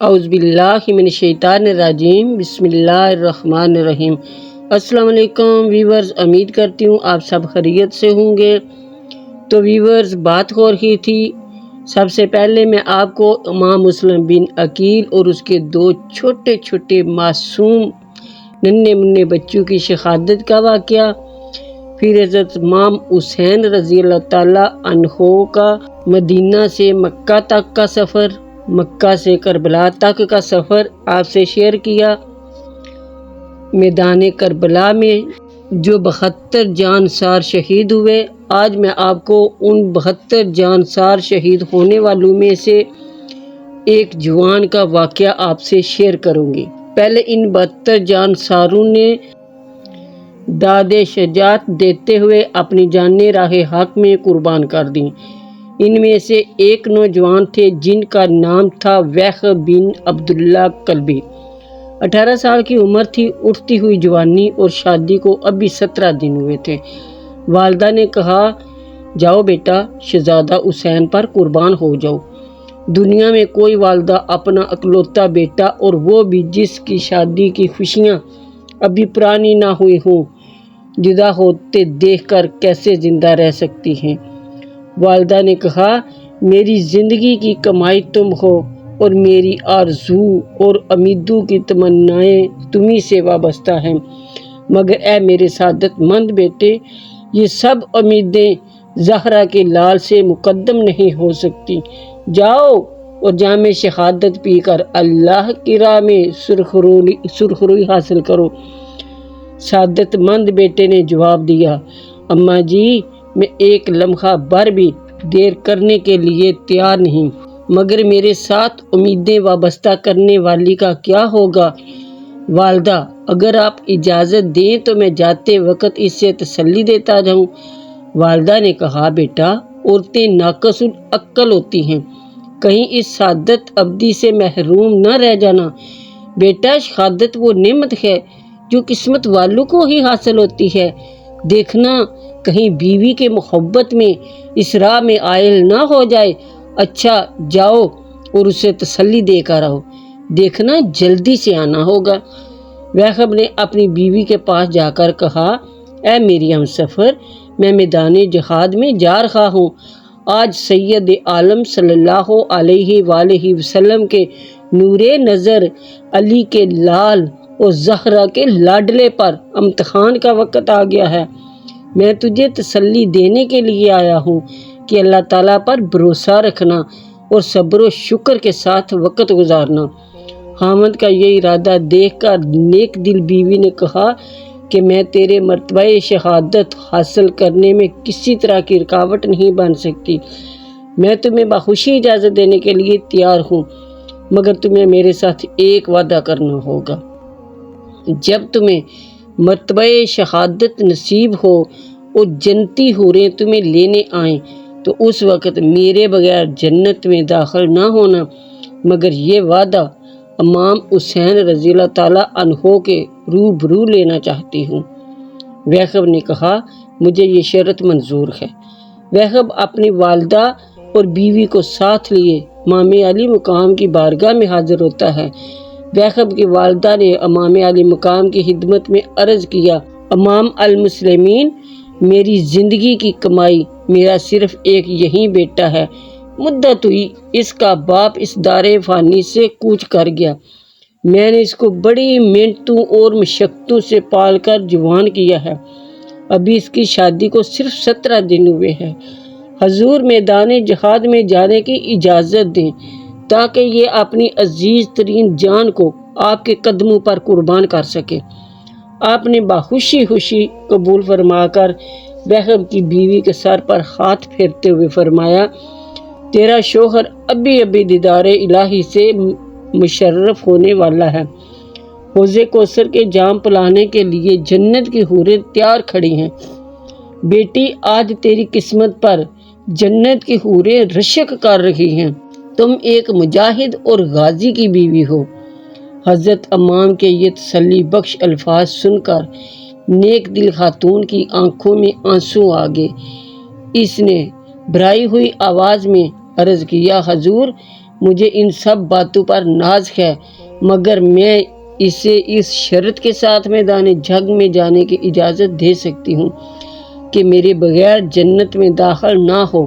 اعوذ باللہ من الشیطان الرجیم، بسم اللہ الرحمن الرحیم۔ السلام علیکم ویورز، امید کرتی ہوں آپ سب خیریت سے ہوں گے۔ تو ویورز، بات ہو رہی تھی، سب سے پہلے میں آپ کو امام مسلم بن عقیل اور اس کے دو چھوٹے چھوٹے معصوم ننھے منھے بچوں کی شہادت کا واقعہ، پھر حضرت امام حسین رضی اللہ تعالیٰ عنہ کا مدینہ سے مکہ تک کا سفر، مکہ سے کربلا تک کا سفر آپ سے شیئر کیا۔ میدان کربلا میں جو 72 جانسار شہید ہوئے، آج میں آپ کو ان 72 جانسار شہید ہونے والوں میں سے ایک جوان کا واقعہ آپ سے شیئر کروں گی۔ پہلے ان 72 جانساروں نے داد شجاعت دیتے ہوئے اپنی جانیں راہ حق میں قربان کر دیں۔ ان میں سے ایک نوجوان تھے جن کا نام تھا وہب بن عبداللہ کلبی۔ 18 سال کی عمر تھی، اٹھتی ہوئی جوانی، اور شادی کو ابھی 17 دن ہوئے تھے۔ والدہ نے کہا، جاؤ بیٹا، شہزادہ حسین پر قربان ہو جاؤ۔ دنیا میں کوئی والدہ اپنا اکلوتا بیٹا، اور وہ بھی جس کی شادی کی خوشیاں ابھی پرانی نہ ہوئی ہوں، جدا ہوتے دیکھ کر کیسے زندہ رہ سکتی ہیں۔ والدہ نے کہا، میری زندگی کی کمائی تم ہو، اور میری آرزو اور امیدوں کی تمنائیں تمہیں سے وابستہ ہیں، مگر اے میرے سعادت مند بیٹے، یہ سب امیدیں زہرا کے لال سے مقدم نہیں ہو سکتی۔ جاؤ اور جام شہادت پی کر اللہ کی راہ میں سرخروئی حاصل کرو۔ سعادت مند بیٹے نے جواب دیا، اماں جی، میں ایک لمحہ بھر بھی دیر کرنے کے لیے تیار نہیں، مگر میرے ساتھ امیدیں وابستہ کرنے والی کا کیا ہوگا؟ والدہ، اگر آپ اجازت دیں تو میں جاتے وقت اس سے تسلی دیتا جاؤں۔ والدہ نے کہا، بیٹا، عورتیں ناقص العقل ہوتی ہیں، کہیں اس سعادت ابدی سے محروم نہ رہ جانا۔ بیٹا، شہادت وہ نعمت ہے جو قسمت والوں کو ہی حاصل ہوتی ہے۔ دیکھنا کہیں بیوی کے محبت میں اس راہ میں عائل نہ ہو جائے۔ اچھا، جاؤ اور اسے تسلی دے کر آؤ، دیکھنا جلدی سے آنا ہوگا۔ وہب نے اپنی بیوی کے پاس جا کر کہا، اے میری ہمسفر، میں میدان جہاد میں جا رہا ہوں۔ آج سید عالم صلی اللہ علیہ وآلہ وسلم کے نور نظر علی کے لال اور زہرا کے لاڈلے پر امتحان کا وقت آ گیا ہے۔ میں تجھے تسلی دینے کے لیے آیا ہوں کہ اللہ تعالیٰ پر بھروسہ رکھنا اور صبر و شکر کے ساتھ وقت گزارنا۔ خاوند کا یہ ارادہ دیکھ کر نیک دل بیوی نے کہا کہ میں تیرے مرتبہ شہادت حاصل کرنے میں کسی طرح کی رکاوٹ نہیں بن سکتی۔ میں تمہیں بخوشی اجازت دینے کے لیے تیار ہوں، مگر تمہیں میرے ساتھ ایک وعدہ کرنا ہوگا۔ جب تمہیں مرتبہ شہادت نصیب ہو اور جنتی حوریں تمہیں لینے آئیں تو اس وقت میرے بغیر جنت میں داخل نہ ہونا، مگر یہ وعدہ امام حسین رضی اللہ تعالیٰ عنہ کے روبرو لینا چاہتی ہوں۔ وہب نے کہا، مجھے یہ شرط منظور ہے۔ وہب اپنی والدہ اور بیوی کو ساتھ لیے امام علی مقام کی بارگاہ میں حاضر ہوتا ہے۔ وہب کی والدہ نے امام علی مقام کی خدمت میں عرض کیا، امام المسلمین، میری زندگی کی کمائی میرا صرف ایک یہی بیٹا ہے، مدت ہوئی اس کا باپ اس دار فانی سے کوچ کر گیا۔ میں نے اس کو بڑی محنتوں اور مشقتوں سے پال کر جوان کیا ہے، ابھی اس کی شادی کو صرف 17 دن ہوئے ہیں۔ حضور، میدان جہاد میں جانے کی اجازت دیں تاکہ یہ اپنی عزیز ترین جان کو آپ کے قدموں پر قربان کر سکے۔ آپ نے بخوشی خوشی قبول فرما کر وہب کی بیوی کے سر پر ہاتھ پھیرتے ہوئے فرمایا، تیرا شوہر ابھی دیدار الہی سے مشرف ہونے والا ہے۔ حوض کوثر کے جام پلانے کے لیے جنت کی حوریں تیار کھڑی ہیں۔ بیٹی، آج تیری قسمت پر جنت کی حوریں رشک کر رہی ہیں۔ تم ایک مجاہد اور غازی کی بیوی ہو۔ حضرت امام کے یہ تسلی بخش الفاظ سن کر نیک دل خاتون کی آنکھوں میں آنسو آ گئے۔ اس نے بھرائی ہوئی آواز میں عرض کیا، حضور، مجھے ان سب باتوں پر ناز ہے، مگر میں اسے اس شرط کے ساتھ میدان جنگ میں جانے کی اجازت دے سکتی ہوں کہ میرے بغیر جنت میں داخل نہ ہو۔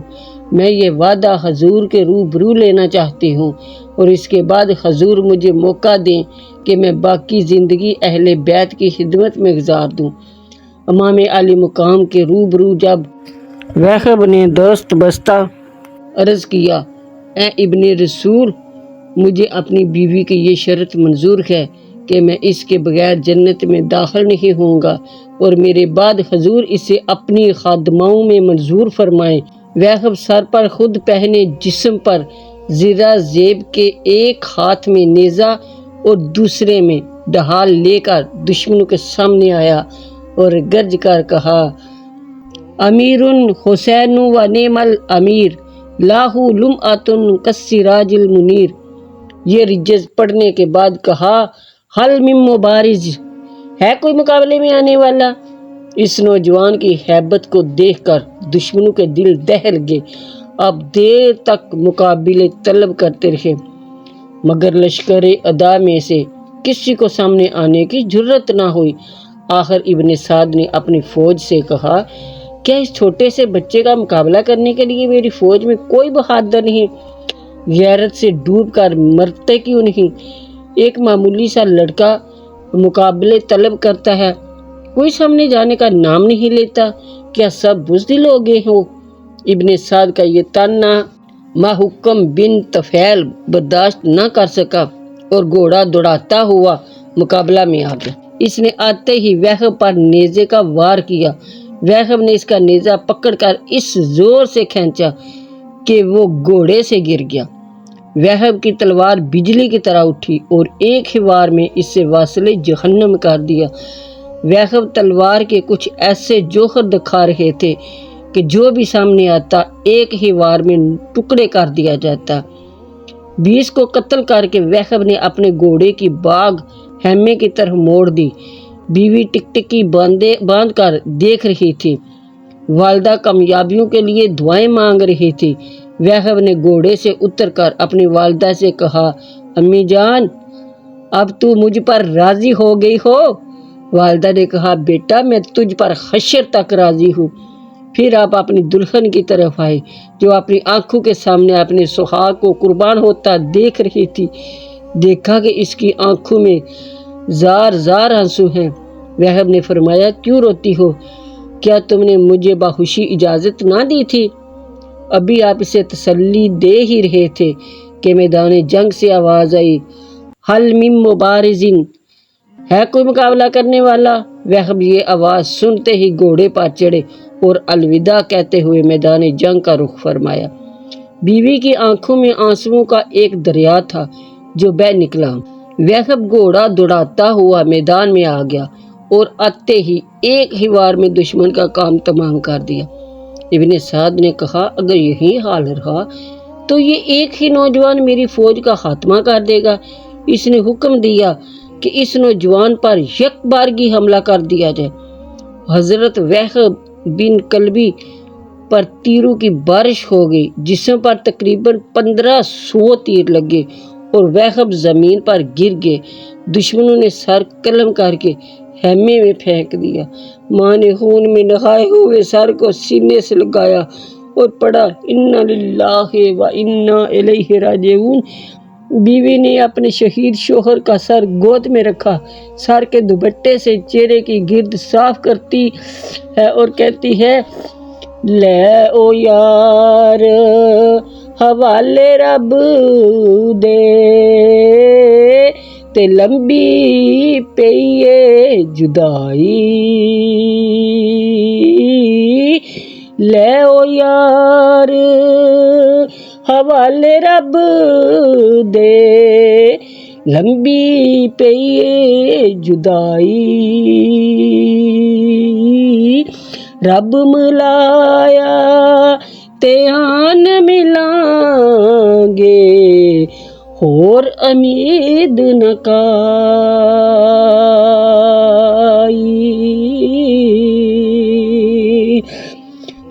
میں یہ وعدہ حضور کے روبرو لینا چاہتی ہوں، اور اس کے بعد حضور مجھے موقع دیں کہ میں باقی زندگی اہل بیت کی خدمت میں گزار دوں۔ امام علی مقام کے روبرو جب وہب نے دوست بستہ عرض کیا، اے ابن رسول، مجھے اپنی بیوی کی یہ شرط منظور ہے کہ میں اس کے بغیر جنت میں داخل نہیں ہوں گا، اور میرے بعد حضور اسے اپنی خادماؤں میں منظور فرمائیں۔ وہب سر پر خود پہنے جسم پر زرہ زیب کے ایک ہاتھ میں نیزہ اور دوسرے میں ڈھال لے کر دشمنوں کے سامنے آیا اور گرج کر کہا، امیر حسین و نعم الامیر، لاہ لمعۃ کالسراج المنیر۔ یہ رجز پڑھنے کے بعد کہا، حل من مبارز، ہے کوئی مقابلے میں آنے والا؟ اس نوجوان کی ہیبت کو دیکھ کر دشمنوں کے دل دہل گئے۔ اب دیر تک مقابلے طلب کرتے رہے، مگر لشکر ادا میں سے کسی کو سامنے آنے کی جرت نہ ہوئی۔ آخر ابن سعد نے اپنی فوج سے کہا، کیا اس چھوٹے سے بچے کا مقابلہ کرنے کے لیے میری فوج میں کوئی بہادر نہیں؟ غیرت سے ڈوب کر مرتے کیوں نہیں؟ ایک معمولی سا لڑکا مقابلے طلب کرتا ہے، کوئی سامنے جانے کا نام نہیں لیتا، کیا سب بزدل ہو گئے ہو؟ ابن سعد کا یہ طعنہ محکم بن طفیل برداشت نہ کر سکا اور گھوڑا دوڑاتا ہوا مقابلہ میں آ گیا۔ اس نے آتے ہی وہب پر نیزے کا وار کیا۔ وہب نے اس کا نیزہ پکڑ کر اس زور سے کھینچا کہ وہ گھوڑے سے گر گیا۔ وہب کی تلوار بجلی کی طرح اٹھی اور ایک ہی وار میں اس سے واصل جہنم کر دیا۔ وہب تلوار کے کچھ ایسے جوہر دکھا رہے تھے کہ جو بھی سامنے آتا ایک ہی وار میں ٹکڑے کر دیا جاتا۔ 20 کو قتل کر کے وہب نے اپنے گھوڑے کی باگ خیمے کی طرف موڑ دی۔ بیوی ٹکٹکی باندھ کر دیکھ رہی تھی، والدہ کامیابیوں کے لیے دعائیں مانگ رہی تھی۔ وہب نے گھوڑے سے اتر کر اپنی والدہ سے کہا، امی جان، اب تو مجھ پر راضی ہو گئی ہو؟ والدہ نے کہا، بیٹا میں تجھ پر حشر تک راضی ہوں۔ پھر آپ اپنی دلہن کی طرف آئے جو اپنی آنکھوں کے سامنے اپنے سہاگ کو قربان ہوتا دیکھ رہی تھی۔ دیکھا کہ اس کی آنکھوں میں زار زار آنسو ہیں۔ وہب نے فرمایا، کیوں روتی ہو؟ کیا تم نے مجھے باہوشی اجازت نہ دی تھی؟ ابھی آپ اسے تسلی دے ہی رہے تھے کہ میدان جنگ سے آواز آئی، حل من مبارزن، ہے کوئی مقابلہ کرنے والا؟ وہب یہ آواز سنتے ہی گھوڑے پر چڑھے اور الوداع کہتے ہوئے میدان جنگ کا رخ فرمایا۔ بیوی کی آنکھوں میں آنسوؤں کا ایک دریا تھا جو بہہ نکلا۔ وہب گھوڑا دوڑاتا ہوا میدان میں آ گیا اور آتے ہی ایک ہی وار میں دشمن کا کام تمام کر دیا۔ ابن سعد نے کہا، اگر یہی حال رہا تو یہ ایک ہی نوجوان میری فوج کا خاتمہ کر دے گا۔ اس نے حکم دیا کہ اس نوجوان پر یک بارگی حملہ کر دیا جائے۔ حضرت وہب بن کلبی پر تیروں کی بارش ہو گئی، جسم پر تقریباً 1500 تیر لگے اور وہب زمین پر گر گئے۔ دشمنوں نے سر قلم کر کے خیمے میں پھینک دیا۔ ماں نے خون میں نہائے ہوئے سر کو سینے سے لگایا اور پڑھا، انا للہ و انا الیہ راجعون۔ بیوی نے اپنے شہید شوہر کا سر گود میں رکھا، سر کے دوپٹے سے چہرے کی گرد صاف کرتی ہے اور کہتی ہے، لے او یار حوالے رب دے تے لمبی پئیے جدائی، لے او یار حوالے رب دے لمبی پئیے جدائی، رب ملایا تے آن ملان گے، اور امید نہ کائی،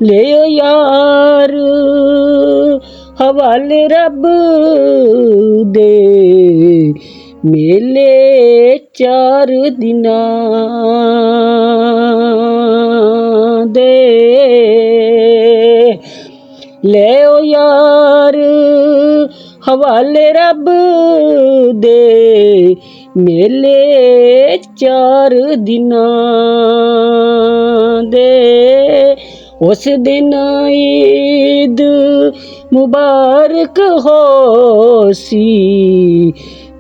لے یار حوالے رب دے میلے 4 دناں دے لے او یار حوالے رب دے میلے 4 دناں دے اس دن عید مبارک ہو سی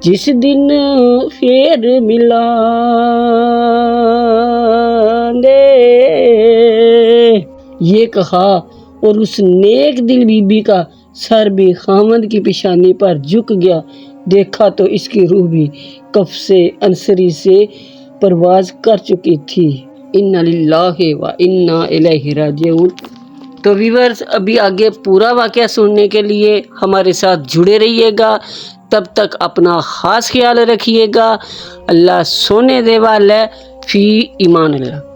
جس دن پھر ملان دے یہ کہا اور اس نیک دل بی بی کا سر بھی خامند کی پیشانی پر جھک گیا۔ دیکھا تو اس کی روح بھی کف سے انصری سے پرواز کر چکی تھی۔ انا للہ و انا الیہ راجعون۔ تو ویورز ابھی آگے پورا واقعہ سننے کے لیے ہمارے ساتھ جڑے رہیے گا، تب تک اپنا خاص خیال رکھیے گا۔ اللہ سونے دے والے فی ایمان اللہ۔